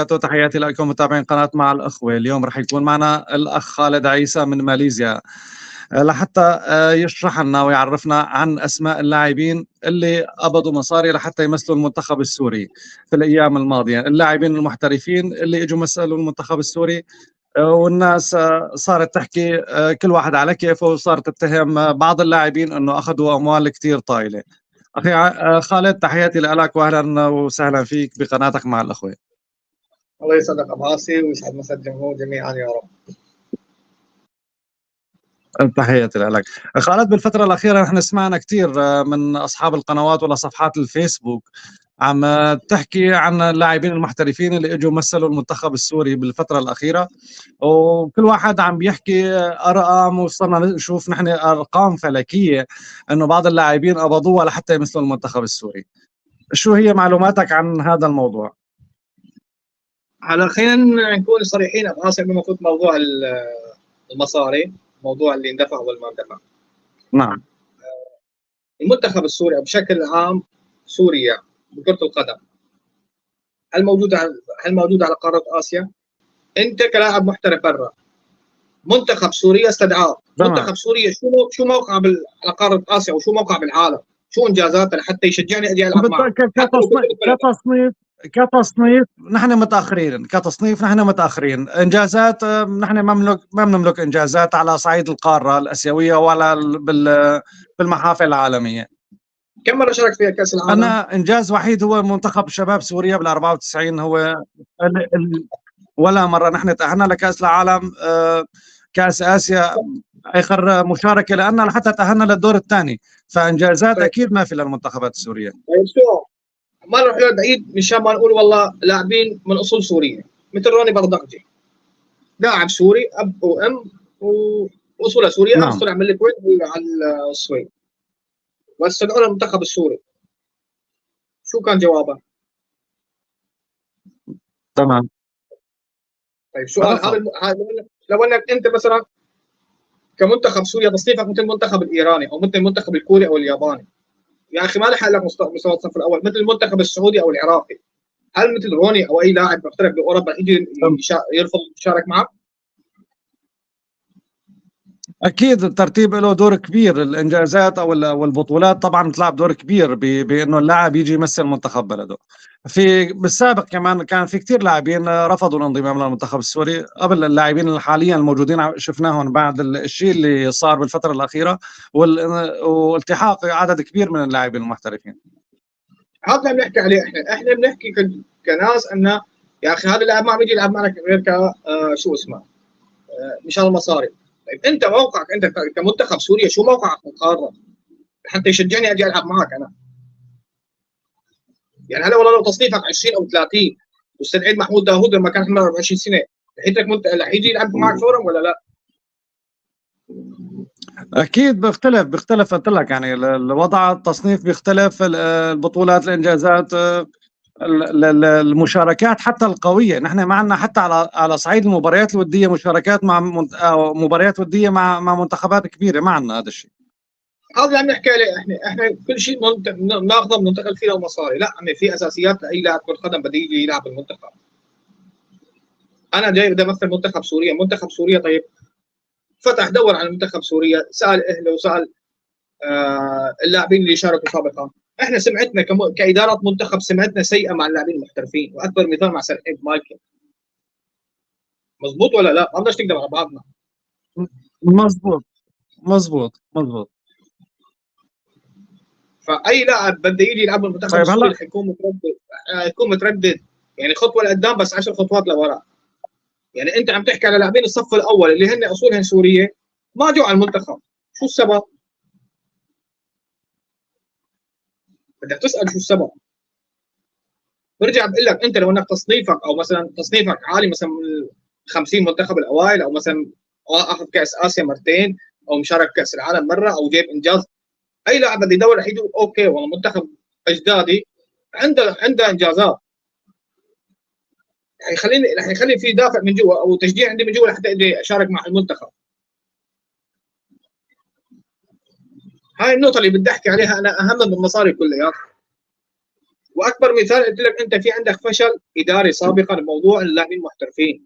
تحياتي لكم متابعين قناة مع الأخوة. اليوم رح يكون معنا الأخ خالد عيسى من ماليزيا لحتى يشرح لنا ويعرفنا عن أسماء اللاعبين اللي قبضوا مصاري لحتى يمثلوا المنتخب السوري في الأيام الماضية، اللاعبين المحترفين اللي اجوا مثلوا المنتخب السوري. والناس صارت تحكي كل واحد على كيفه، وصارت تتهم بعض اللاعبين انه اخذوا اموال كتير طايله. اخي خالد، تحياتي لك واهلا وسهلا فيك بقناتك مع الاخوه. الله يسعدك ابو عاصي ويسعد مسا الجمهور جميعا يا رب. تحياتي لك خالد. بالفترة الأخيرة نحن سمعنا كثير من أصحاب القنوات ولا صفحات الفيسبوك عم تحكي عن اللاعبين المحترفين اللي اجوا مثلوا المنتخب السوري بالفترة الأخيرة، وكل واحد عم بيحكي أرقام، وصرنا نشوف نحن أرقام فلكية إنه بعض اللاعبين قبضوها لحتى يمثلوا المنتخب السوري. شو هي معلوماتك عن هذا الموضوع؟ هلا خلينا نكون صريحين ابو عاصي قبل ما نفوت موضوع المصاري، الموضوع اللي اندفع ولا ما اندفع. نعم. المنتخب السوري او بشكل عام سوريا بكرة القدم هل موجودة على قارة آسيا؟ أنت كلاعب محترف برا، منتخب سوريا استدعاه، منتخب سوريا شو موقعه على قارة آسيا وشو موقعه بالعالم؟ شو إنجازاته لحتى يشجعني أجي ألعب معه؟ كتصنيف نحن متاخرين، كتصنيف نحن متاخرين. انجازات نحن ما بنملك انجازات على صعيد القاره الاسيويه ولا بالمحافل العالميه. كم مره شارك فيها كاس العالم؟ انا انجاز وحيد هو منتخب شباب سوريا بال 94، هو ولا مره نحن تاهلنا لكاس العالم. كاس اسيا اخر مشاركه لنا لحتى تاهلنا للدور الثاني، فانجازات طيب. اكيد ما في للمنتخبات السوريه. طيب شو ما نروح بعيد مشان ما نقول والله لاعبين من اصول سوريه مثل روني بردقجي، لاعب سوري اب وام واصوله سوريه. نعم. طلع من الكويت على السويد واستدعوا المنتخب السوري. شو كان جوابه؟ تمام. طيب سؤال، هذا لو انك انت مثلا كمنتخب سوريا تصنيفك مثل المنتخب الايراني او مثل المنتخب الكوري او الياباني، يا اخي ما لحق لك مستوى الصف الاول مثل المنتخب السعودي او العراقي، هل مثل روني او اي لاعب محترف باوروبا يجي يرفض يشارك معك؟ اكيد الترتيب له دور كبير، الانجازات او البطولات طبعا بتلعب دور كبير بانه اللاعب يجي يمثل منتخب بلده. بالسابق كمان كان في كثير لاعبين رفضوا الانضمام للمنتخب السوري قبل اللاعبين الحاليا الموجودين شفناهم بعد الشيء اللي صار بالفتره الاخيره والالتحاق عدد كبير من اللاعبين المحترفين. هذا اللي بنحكي عليه. احنا بنحكي كناس انه يا اخي هذا اللاعب ما عم يجي يلعب معك غير شو اسمه مشان المصاري. طيب انت موقعك انت كمنتخب سوريا شو موقعك في القاره حتى يشجعني اجي العب معك انا؟ يعني هلا والله لو تصنيفك 20 او 30 واستدعيت محمود داوود لما كان عمره 24 سنه رح يجي يلعب معك فورا ولا لا؟ اكيد بيختلف قلت لك، يعني الوضع التصنيف بيختلف، البطولات، الانجازات، المشاركات حتى القويه. نحن معنا حتى على صعيد المباريات الوديه مشاركات مع مباريات وديه مع منتخبات كبيره. معنا هذا الشيء. هذا اللي عم نحكي عليه. احنا كل شيء ناخذه بننتقل فيه للمصاري، لا عمي في اساسيات لاي لاعب كره قدم بده يجي يلعب بالمنتخب. انا جاي بدي امثل منتخب سوريا، منتخب سوريا طيب فتح دور على منتخب سوريا، سال اهله وسال اللاعبين اللي شاركوا سابقا. احنا سمعتنا كاداره منتخب سمعتنا سيئه مع اللاعبين المحترفين، واكبر مثال مع سيد مايكل. مزبوط ولا لا؟ ما بدناش نقدر على بعضنا. مزبوط. فاي لاعب بده يجي يلعب بالمنتخب طيب السوري رح يكون متردد يعني خطوه لقدام بس 10 خطوات لورا. يعني انت عم تحكي على لاعبين الصف الاول اللي هن اصولهم سوريه ما جو على المنتخب، شو السبب؟ بدك تسال شو السبب. برجع بقول لك انت لو انك تصنيفك او مثلا تصنيفك عالي مثلا من 50 منتخب الاوائل او مثلا اخذ كاس اسيا مرتين او مشارك كاس العالم مره او جايب انجاز، اي لاعب بده يدور رح يجي اوكي والله منتخب اجدادي عنده انجازات، رح يخلي في دافع من جوا او تشجيع عندي من جوا لحتى اقدر اشارك مع المنتخب. هاي النقطه اللي بدي احكي عليها انا اهم من المصاري كلها. واكبر مثال قلت لك انت في عندك فشل اداري سابقا بموضوع اللاعبين المحترفين.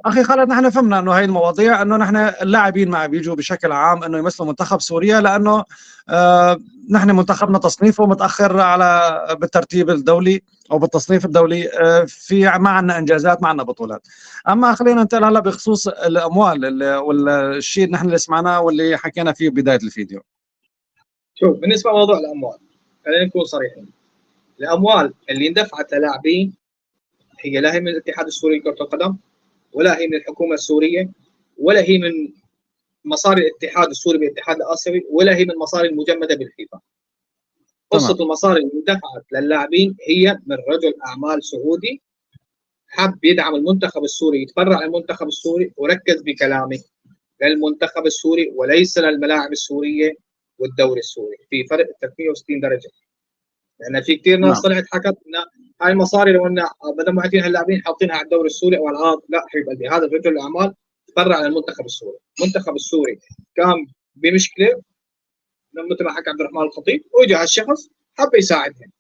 اخي خالد، نحن فهمنا انه هاي المواضيع، انه نحن اللاعبين ما بيجوا بشكل عام انه يمثلوا منتخب سوريا، لانه نحن منتخبنا تصنيفه متاخر على بالترتيب الدولي او بالتصنيف الدولي، في ما عندنا انجازات، ما عندنا بطولات. اما خلينا ننتقل هلا بخصوص الاموال والشيء اللي نحن اللي سمعناه واللي حكينا فيه بدايه الفيديو. شوف، بالنسبه لموضوع الاموال خلينا نكون صريحين. الاموال اللي اندفعت للاعبين هي لا هي من الاتحاد السوري لكره القدم، ولا هي من الحكومه السوريه، ولا هي من مصاري الاتحاد السوري بالاتحاد الاسيوي، ولا هي من مصاري المجمده بالفيفا. قصه المصاري اللي دفعت للاعبين هي من رجل اعمال سعودي حب يدعم المنتخب السوري، يتبرع للمنتخب السوري، وركز بكلامي للمنتخب السوري وليس للملاعب السوريه والدوري السوري. في فرق 360 درجه. لان في كثير ناس طلعت حكت ان هاي المصاري لو ان بدل ما حاطينها اللاعبين حاطينها على الدوري السوري او على العرض. لا حبيب قلبي، هذا رجل الاعمال تبرع للمنتخب السوري. المنتخب السوري كان بمشكله مثل ما حكى عبد الرحمن الخطيب، واجى هالشخص حب يساعدهم.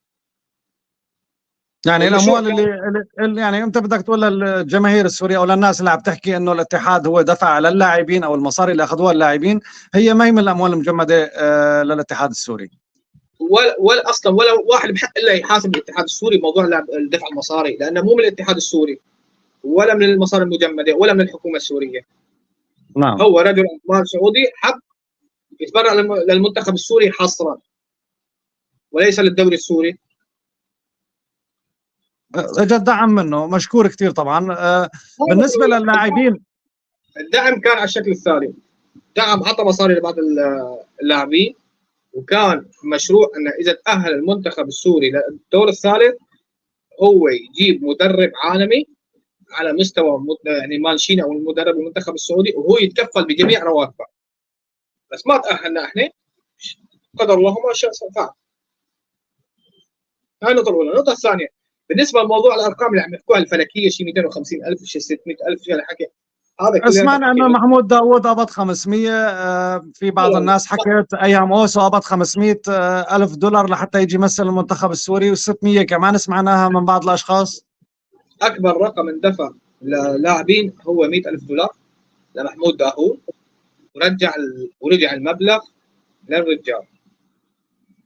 يعني الاموال اللي يعني انت بدك تقول للجماهير السوريه او للناس اللي عم تحكي انه الاتحاد هو دفع للاعبين او المصاري اللي اخذوها اللاعبين، هي ما هي من الاموال المجمده للاتحاد السوري. ولا اصلا ولا واحد بحق الا يحاسب الاتحاد السوري موضوع دفع المصاري، لانه مو من الاتحاد السوري ولا من المصاري المجمده ولا من الحكومه السوريه. نعم. هو رجل اعمال سعودي حب يتبرع للمنتخب السوري حصرا وليس للدوري السوري. اجى الدعم منه، مشكور كثير طبعا. بالنسبه للاعبين، الدعم كان على الشكل التالي: دعم عطى مصاري لبعض اللاعبين، وكان مشروع انه اذا تاهل المنتخب السوري للدور الثالث هو يجيب مدرب عالمي على مستوى يعني مانشينا او المدرب المنتخب السعودي، وهو يتكفل بجميع رواتبه. بس ما تاهلنا احنا، قدر الله ما شاء فعل. هاي النقطه الاولى. النقطه الثانيه بالنسبه لموضوع الارقام اللي عم يحكوها الفلكيه، شيء 250,000 شيء 600,000 شيء الحكي هذا. سمعنا انه محمود داوود قبض 500. في بعض الناس حكت ايام اوسو قبض 500,000 دولار لحتى يجي يمثل المنتخب السوري، و600 كمان سمعناها من بعض الاشخاص. اكبر رقم اندفع للاعبين هو 100,000 دولار لمحمود داوود، ورجع المبلغ للرجال.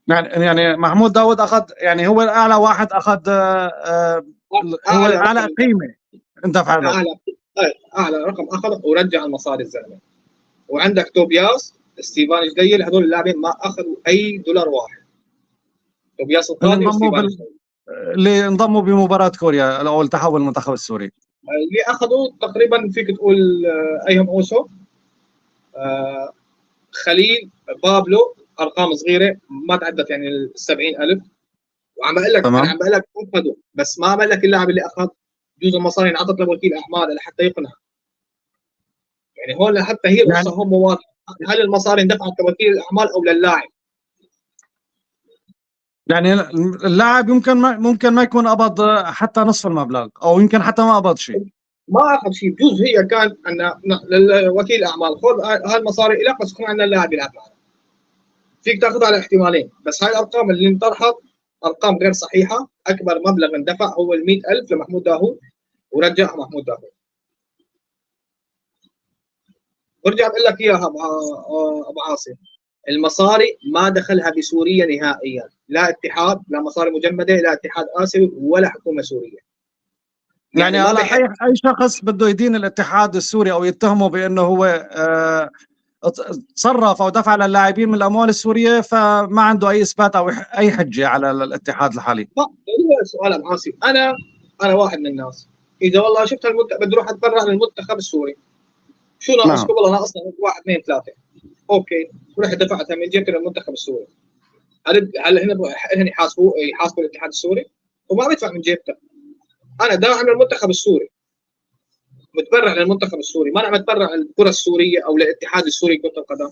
يعني محمود داوود اخذ، يعني هو الاعلى واحد اخذ، هو اعلى قيمه اندفع له، اعلى رقم اخذ ورجع المصاري الزلمه. وعندك توبياس، ستيفان جديل، هذول اللاعبين ما اخذوا اي دولار واحد. توبياس القاضي وستيفان اللي انضموا بمباراه كوريا او التحول المنتخب السوري، اللي اخذوا تقريبا فيك تقول ايهم اوسو، خليل، بابلو، ارقام صغيره ما تعدت يعني ال 70,000. وعم بقول لك، انا عم بقول لك اخذوا، بس ما بقول لك اللاعب اللي اخذ جزء المصاري انعطت لوكيل اعمال لحتى يقنع. يعني هون حتى هي القصه هون مو واضحه، هل المصاري اندفعت لوكيل الاعمال او للاعب؟ يعني اللاعب ممكن ما يكون قبض حتى نصف المبلغ، او يمكن حتى ما قبض شيء. ما اخذ شيء، بجوز هي كان ان للوكيل الاعمال خذ هاي المصاري لك، بس يكون عندنا اللاعب يلعب معنا. فيك تاخذها على احتمالين، بس هاي الارقام اللي انطرحت ارقام غير صحيحه. اكبر مبلغ اندفع هو ال 100,000 لمحمود داوود، ورجعها محمود داوود. برجع بقول لك اياها ابو عاصم، المصاري ما دخلها بسوريا نهائيا، لا اتحاد، لا مصاري مجمده، لا اتحاد اسيوي، ولا حكومه سوريه. يعني على اي شخص بده يدين الاتحاد السوري او يتهمه بانه هو تصرف او دفع للاعبين من الاموال السوريه، فما عنده اي اثبات او اي حجه على الاتحاد الحالي. هو سؤال ابو عاصم، انا واحد من الناس، اذا والله شفت بدي اروح اتبرع للمنتخب السوري، شو ناقص؟ والله انا اصلا 1 2 3 اوكي، رحت دفعتها من جيبتي للمنتخب السوري. هل هنا يحاسبوا الاتحاد السوري؟ وما بدفع من جيبته. انا داعم للمنتخب السوري، متبرع للمنتخب السوري، ما انا متبرع للكره السوريه او للاتحاد السوري لكره القدم.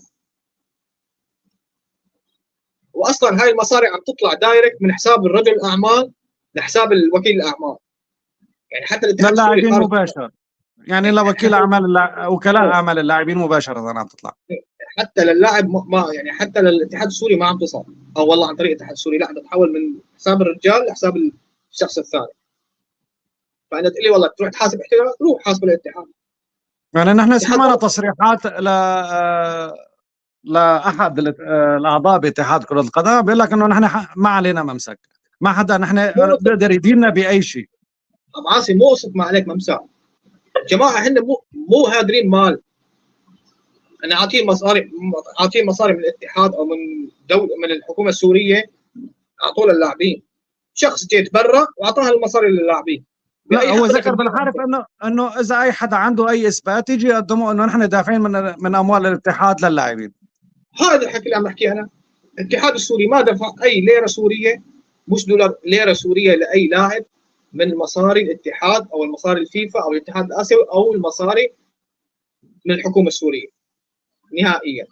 واصلا هاي المصاري عم تطلع دايركت من حساب الرجل الاعمال لحساب الوكيل الاعمال. يعني حتى الاتحاد السوري مباشر، يعني لوكيل اعمال وكلاء اعمال اللاعبين مباشره عم تطلع. حتى للاعب ما يعني حتى للاتحاد السوري ما عم تصل، او والله عن طريق الاتحاد السوري، لا، تتحول من حساب الرجال لحساب الشخص الثاني. فانت تقول لي والله تروح تحاسب احتراف، روح حاسب الاتحاد. يعني نحن سمعنا تصريحات لاحد الاعضاء باتحاد كره القدم بيقول لك انه نحن ما علينا ممسك، ما حدا نحن بيقدر يديننا باي شيء. ابو عاصم مو قصه ما عليك ممسك، جماعه هن مو هادرين مال. انا اعطيهم مصاري من الاتحاد او من من الحكومه السوريه، اعطوها للاعبين. شخص جاي يتبرع واعطاها المصاري للاعبين. لا هو ذكر بالحرف انه اذا اي حدا عنده اي اثبات يجي يقدمه انه نحن دافعين من اموال الاتحاد للاعبين. هذا الحكي اللي عم بحكيه انا. الاتحاد السوري ما دفع اي ليره سوريه، مش دولار، ليره سوريه لاي لاعب من مصاري الاتحاد او المصاري الفيفا او الاتحاد الاسيوي او المصاري من الحكومه السوريه نهائيا.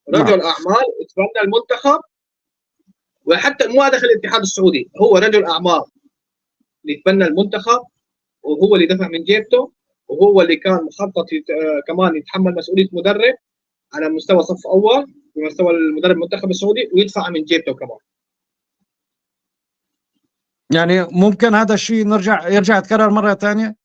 رجل اعمال يتبنى المنتخب، وحتى مو داخل الاتحاد السعودي، هو رجل اعمال اللي يتبنى المنتخب، وهو اللي دفع من جيبته، وهو اللي كان مخطط كمان يتحمل مسؤوليه مدرب على مستوى صف اول بمستوى المدرب المنتخب السعودي، ويدفع من جيبته كمان. يعني ممكن هذا الشيء يرجع يتكرر مره ثانيه؟